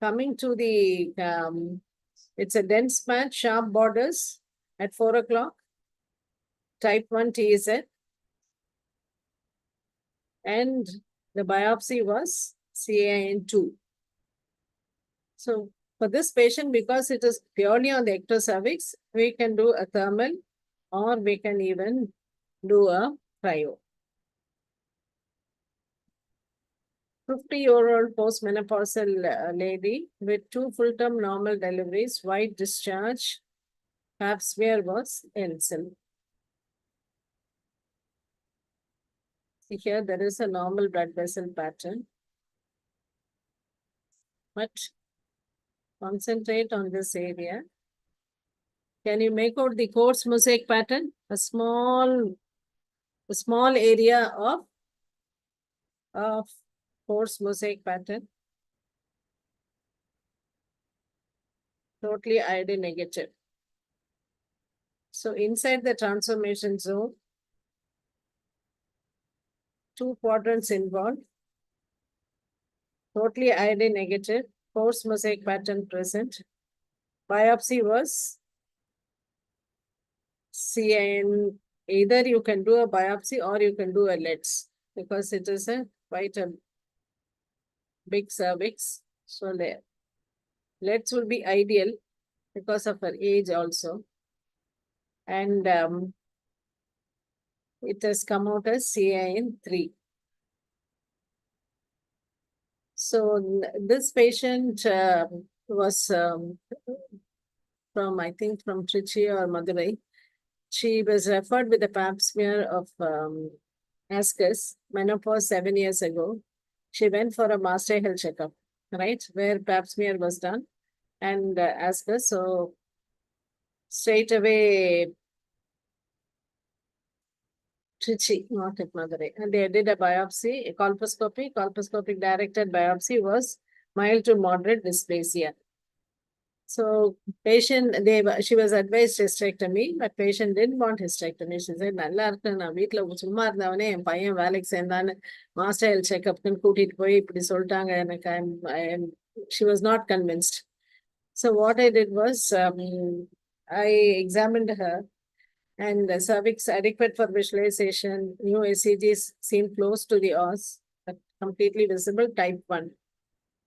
Coming to the, it's a dense patch, sharp borders at 4 o'clock, type 1 TZ, and the biopsy was CAN2. So for this patient, because it is purely on the ectocervix, we can do a thermal or we can even do a cryo. 50-year-old postmenopausal lady with 2 full-term normal deliveries, white discharge, pap smear was ensign. See here, there is a normal blood vessel pattern. But concentrate on this area. Can you make out the coarse mosaic pattern? A small area of coarse mosaic pattern. Totally iodine negative. So inside the transformation zone, 2 quadrants involved. Totally iodine negative, coarse mosaic pattern present. Biopsy was CN. Either you can do a biopsy or you can do a LEDS because it is quite a big cervix. So there, LEDS will be ideal because of her age also. And it has come out as CIN3. So this patient was from, I think, from Trichy or Madurai. She was referred with a pap smear of ascus, menopause 7 years ago. She went for a master health checkup, right, where pap smear was done and ascus. So straight away, Trichy, not at Madurai. And they did a biopsy, a colposcopy. Colposcopic directed biopsy was mild to moderate dysplasia. So patient, she was advised hysterectomy, but patient didn't want hysterectomy. She said, நல்லா இருக்கு நான் வீட்டுல சும்மா இருந்தவனே என் பையன் வேலைக்கு சேர்ந்தான்னு master health செக்அப்னு கூட்டிட்டு போய் இப்படி சொல்லிட்டாங்க எனக்கு. She was not convinced. So what I did was, I examined her and the cervix adequate for visualization, new SEGs seen close to the os, but completely visible, type 1.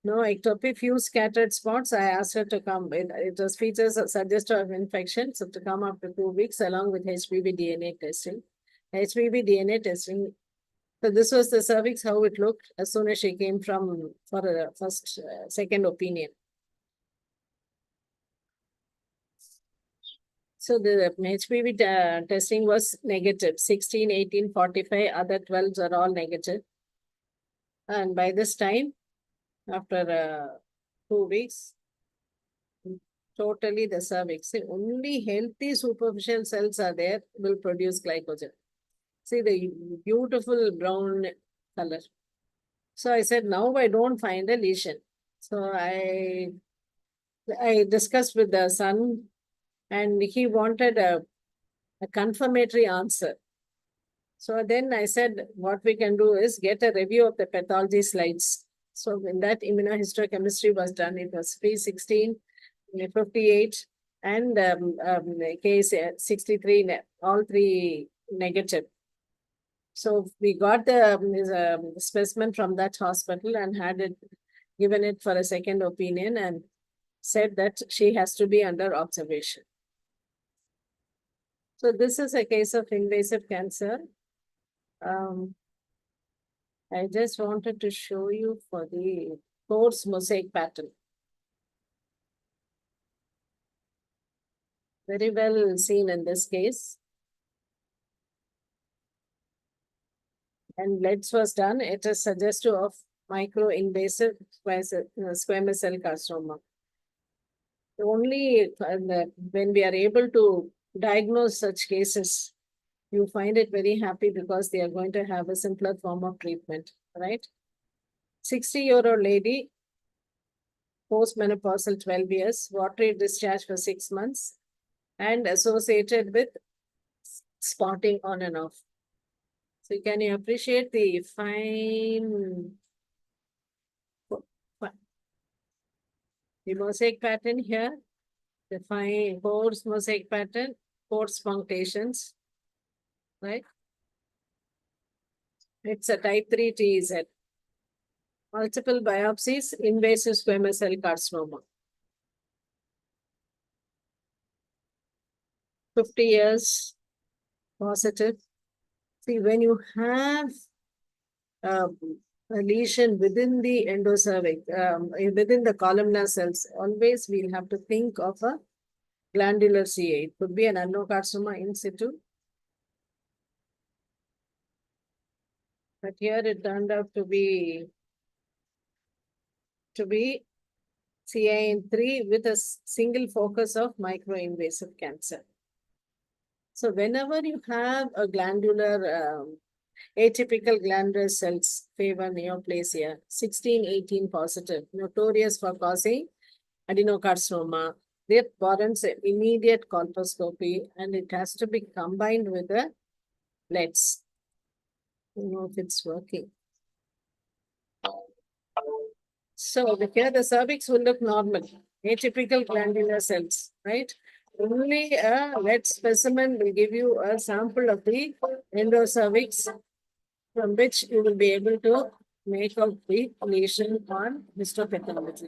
No ectopy, few scattered spots. I asked her to come. It was features suggestive of infection, so to come after 2 weeks along with HPV DNA testing. HPV DNA testing. So this was the cervix, how it looked as soon as she came from for a second opinion. So the HPV testing was negative, 16, 18, 45, other 12s are all negative. And by this time, after 2 weeks, totally the cervix. See, only healthy superficial cells are there, will produce glycogen. See the beautiful brown color. So I said, now I don't find a lesion. So I discussed with the son and he wanted a confirmatory answer. So then I said, what we can do is get a review of the pathology slides. So when that immunohistochemistry was done, it was P16, 58, and case 63, all 3 negative. So we got the specimen from that hospital and had it given it for a second opinion and said that she has to be under observation. So this is a case of invasive cancer. I just wanted to show you for the coarse mosaic pattern. Very well seen in this case. And LEDS was done. It is suggestive of micro-invasive squamous cell carcinoma. only when we are able to diagnose such cases, you find it very happy because they are going to have a simpler form of treatment, right? 60-year-old lady, postmenopausal 12 years, watery discharge for 6 months, and associated with spotting on and off. So can you appreciate the fine the mosaic pattern here? The fine pores mosaic pattern, pores punctations, right? It's a type 3 TZ. Multiple biopsies, invasive squamous cell carcinoma. 50 years, positive. See, when you have a lesion within the endocervix, within the columnar cells, always we'll have to think of a glandular CA. It could be an adenocarcinoma in situ. But here it turned out to be CIN3 with a single focus of microinvasive cancer. So whenever you have a glandular, atypical glandular cells favor neoplasia, 16-18 positive, notorious for causing adenocarcinoma, that warrants an immediate colposcopy, and it has to be combined with the LEDs. I don't know if it's working. So here the cervix will look normal, atypical glandular cells, right? Only a lead specimen will give you a sample of the endocervix from which you will be able to make out the lesion on histopathology.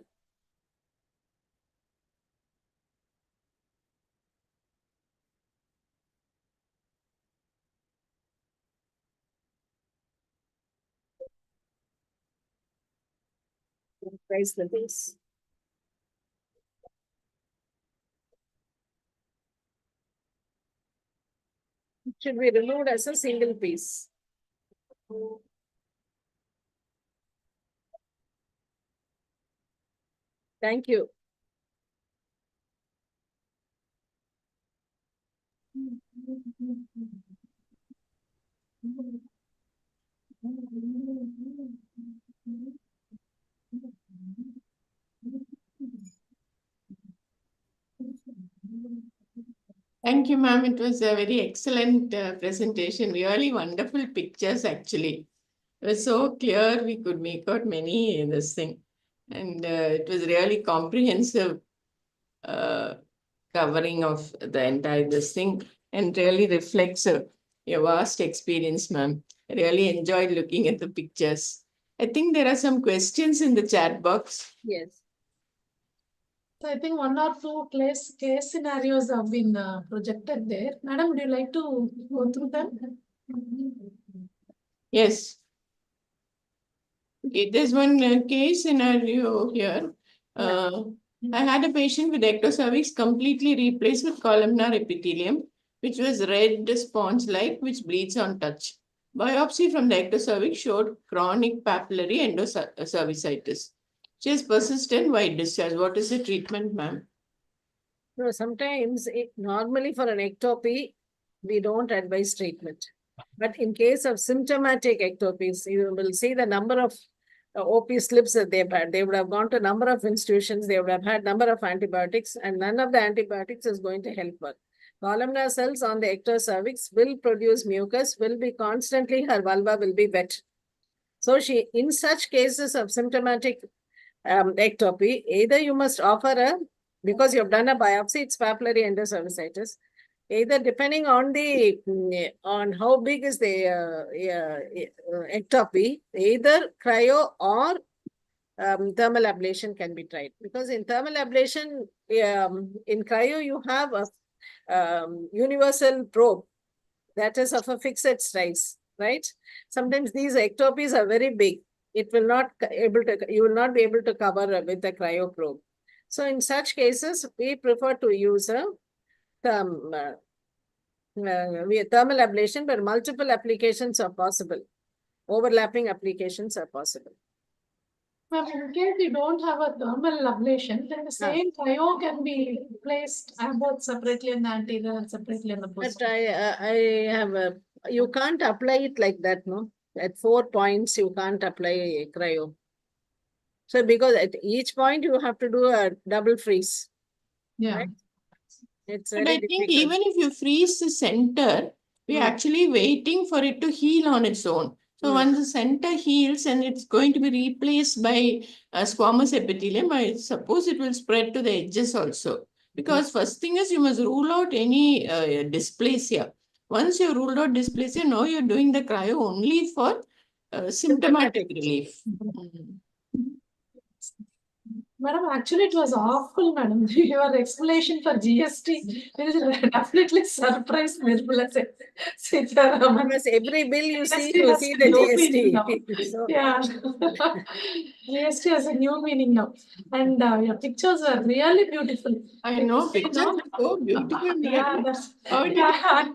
Raise the base. It should be removed as a single piece. Thank you. Thank you, ma'am. It was a very excellent presentation. Really wonderful pictures, actually. It was so clear, we could make out many in this thing. And it was really comprehensive covering of the entire this thing, and really reflects your vast experience, ma'am. I really enjoyed looking at the pictures. I think there are some questions in the chat box. Yes. So I think 1 or 2 case scenarios have been projected there. Madam, would you like to go through them? Yes. Okay, there's one case scenario here. I had a patient with ectocervix completely replaced with columnar epithelium, which was red sponge-like, which bleeds on touch. Biopsy from the ectocervix showed chronic papillary endocervicitis. She has persistent white discharge. What is the treatment, ma'am? No, sometimes normally for an ectopy, we don't advise treatment. But in case of symptomatic ectopies, you will see the number of OP slips that they've had. They would have gone to a number of institutions. They would have had number of antibiotics, and none of the antibiotics is going to help her. Columnar cells on the ectocervix will produce mucus, will be constantly, her vulva will be wet. So she, in such cases of symptomatic ectopy, either you must offer because you've done a biopsy, it's papillary endocervicitis. Either depending on the on how big is the ectopy, either cryo or thermal ablation can be tried. Because in thermal ablation, in cryo, you have a universal probe that is of a fixed size, right? Sometimes these ectopies are very big. It will not you will not be able to cover with the cryo probe. So in such cases, we prefer to use a thermal ablation, but multiple applications are possible. Overlapping applications are possible. Ma'am, in case you don't have a thermal ablation, then the same cryo can be placed both separately in the anterior and separately in the But posterior. I have a, you can't apply it like that, no? At 4 points, you can't apply cryo. So because at each point you have to do a double freeze. Yeah. Right? It's But very I think difficult. even if you freeze the center, we're actually waiting for it to heal on its own. So once the center heals and it's going to be replaced by squamous epithelium, I suppose it will spread to the edges also. Because first thing is you must rule out any dysplasia. Once you ruled out dysplasia, now you're doing the cryo only for symptomatic relief. Madam, actually it was awful, madam. Your explanation for GST will definitely surprise Nirmala Sitharaman. Because every bill you see, GST you has see a the new meaning now. GST. So, Yeah. GST has a new meaning now. And your pictures were really beautiful. I know, Because, you pictures know, are so beautiful. yeah, that's, How did yeah,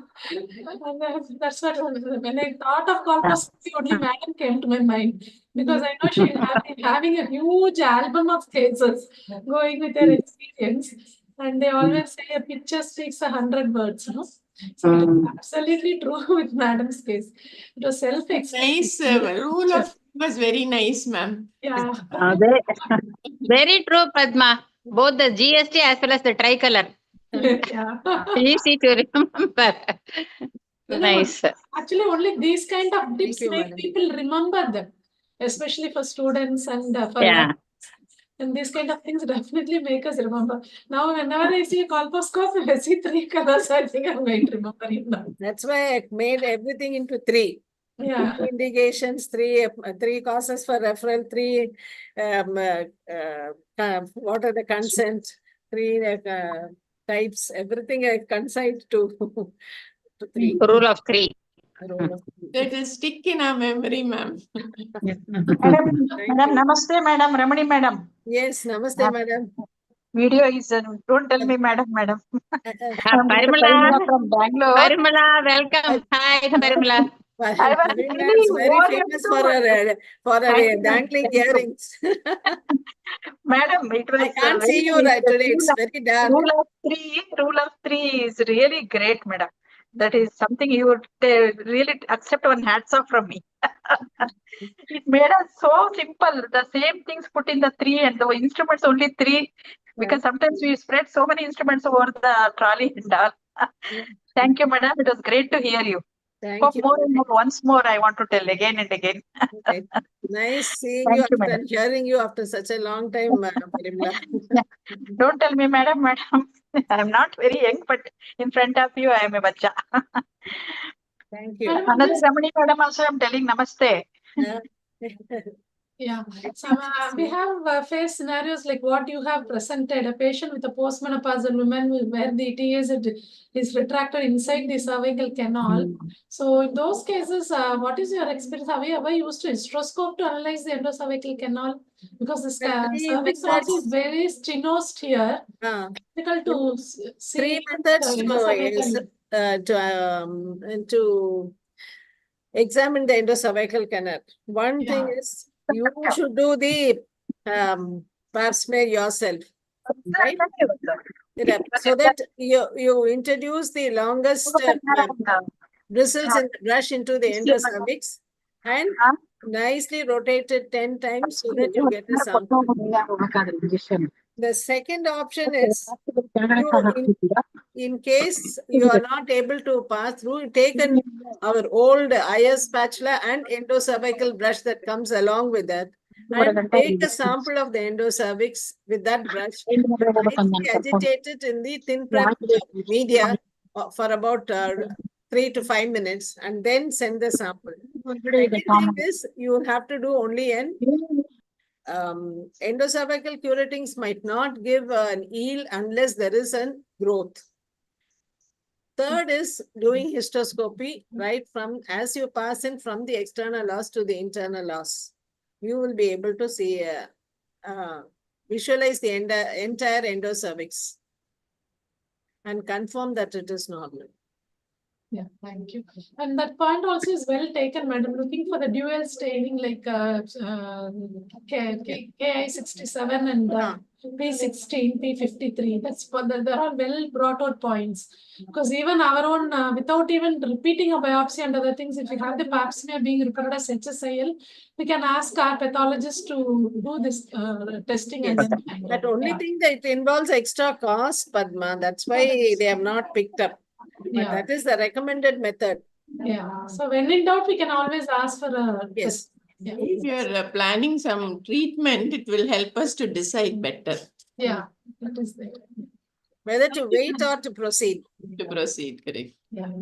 that's what when I thought of colposcopy, only madam came to my mind because I know she'll have been having a huge album of cases going with her experience, and they always say a picture speaks 100 words. No? So it is absolutely true with madam's case. It was self-explaining. nice rule of was very nice, ma'am. Yeah. Very true, Padma. Both the GST as well as the tricolor. Yeah. Easy to remember. Nice. Actually, only these kind of tips you, make madam. people remember them, especially for students and for Yeah. and these kind of things definitely make us remember. Now, whenever I see a colposcopy, I see 3 colors. I think I'm going to remember it now. that's why I made everything into 3. Yeah. 3 indications, 3 causes for referral, 3 what are the consent, 3 types, everything I consigned to 3. Rule of 3. Rule of 3. That will stick in our memory, ma'am. Madam, namaste, madam, Ramani, madam. Yes, namaste, madam. Video is, don't tell me, madam. Parimala. From Bangalore. Parimala, welcome. Hi, Parimala. I was Parimala is very famous for her dangling earrings. Madam, it was I can't see you right today. It's very dark. Rule of 3 is really great, madam. That is something you would really accept one hats off from me. It made us so simple. The same things put in the 3 and the instruments only 3. Because sometimes we spread so many instruments over the trolley and all. Thank you, madam. It was great to hear you. Thank Hope you. more and more. Once more, I want to tell again and again. Okay. Nice seeing Thank you you, after madam. hearing you after such a long time, Parimala. Don't tell me, madam. I'm not very young, but in front of you, I am a bacha. Thank you. Madam, Another just- Ramani madam also, I'm telling namaste. Yeah. So we have faced scenarios like what you have presented, a patient with a postmenopausal woman where the TS is retracted inside the cervical canal. So in those cases, what is your experience? Have you ever used a hysteroscope to analyze the endocervical canal? Because the cervix also is very stenosed here. Difficult to see. 3 methods to examine the endocervical canal. One thing is you should do the pap smear yourself, right? So that you introduce the longest bristles in the brush into the endocervix and nicely rotate it 10 times so that you get a sample. The second option is in case you are not able to pass through, take our old IS spatula and endocervical brush that comes along with that and take a sample of the endocervix with that brush, nicely agitate it in the thin prep media for about 3 to 5 minutes and then send the sample. Second thing is you have to do only an endocervical curettings might not give an eel unless there is a growth. Third is doing hysteroscopy right from as you pass in from the external os to the internal os. You will be able to see, visualize the entire endocervix and confirm that it is normal. Yeah, thank you. And that point also is well taken, madam. Looking for the dual staining like KI67 and P16, P53. They're all well brought out points. Because even our own, without even repeating a biopsy and other things, if we have the pap smear being reported as HSIL, we can ask our pathologist to do this testing. Yes. And then, That only thing that it involves extra cost, Padma. That's why they have not picked up. But that is the recommended method. Yeah. So when in doubt, we can always ask for a test. Yeah. If you're planning some treatment, it will help us to decide better. Yeah, that is there. Whether to wait or to proceed. To proceed, correct. Yeah.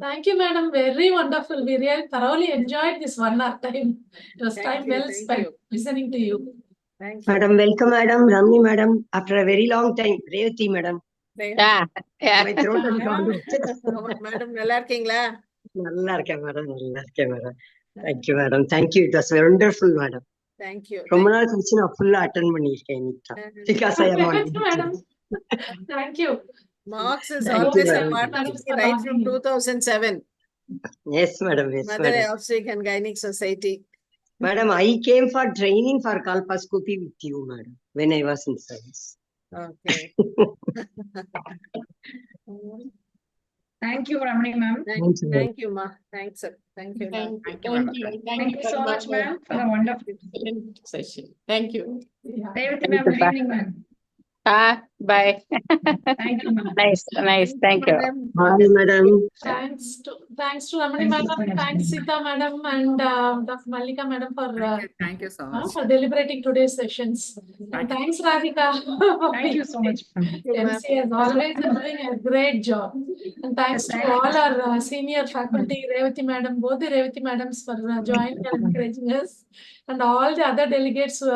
Thank you, madam. Very wonderful. We really thoroughly enjoyed this 1 hour time. It was time well spent listening to you. Thank you. Madam, welcome, madam. Ramni, madam. After a very long time. Revati, madam. Yeah, yeah. My throat has gone. Madam, நல்லா இருக்கீங்களா? நல்லா இருக்கேன், madam. நல்லா இருக்கேன், madam. Thank you, madam. Thank you. It was wonderful, madam. Thank you. ரொம்ப நாள் கழிச்சு நான் full attend பண்ணியிருக்கேன் இன்னைக்கு. Because I am on. Madam. Thank you. Marks is Thank you, always a madam. part of me right from 2007. Yes, madam. Yes, Mother madam. Obstetric and Gynec Society. Madam, I came for training for colposcopy with you, madam, when I was in service. Okay. Thank you, Ramani ma'am. Thank you, ma. Thanks, sir. Thank you. Thank you. Thank you so much, ma'am, for the wonderful session. Thank you. Revati ma'am, good evening, ma'am. Bye. Thank you, ma'am. Nice. Thank you. Hi, madam. Thanks to Ramani madam, thanks Sita madam and Dr. Mallika madam for Thank you so much. for deliberating today's sessions. And thanks Radhika. Thank you so much, ma'am. MC as always is doing a great job. And thanks to all our senior faculty, Revati madam, both the Revati madams for joining and encouraging us, and all the other delegates who have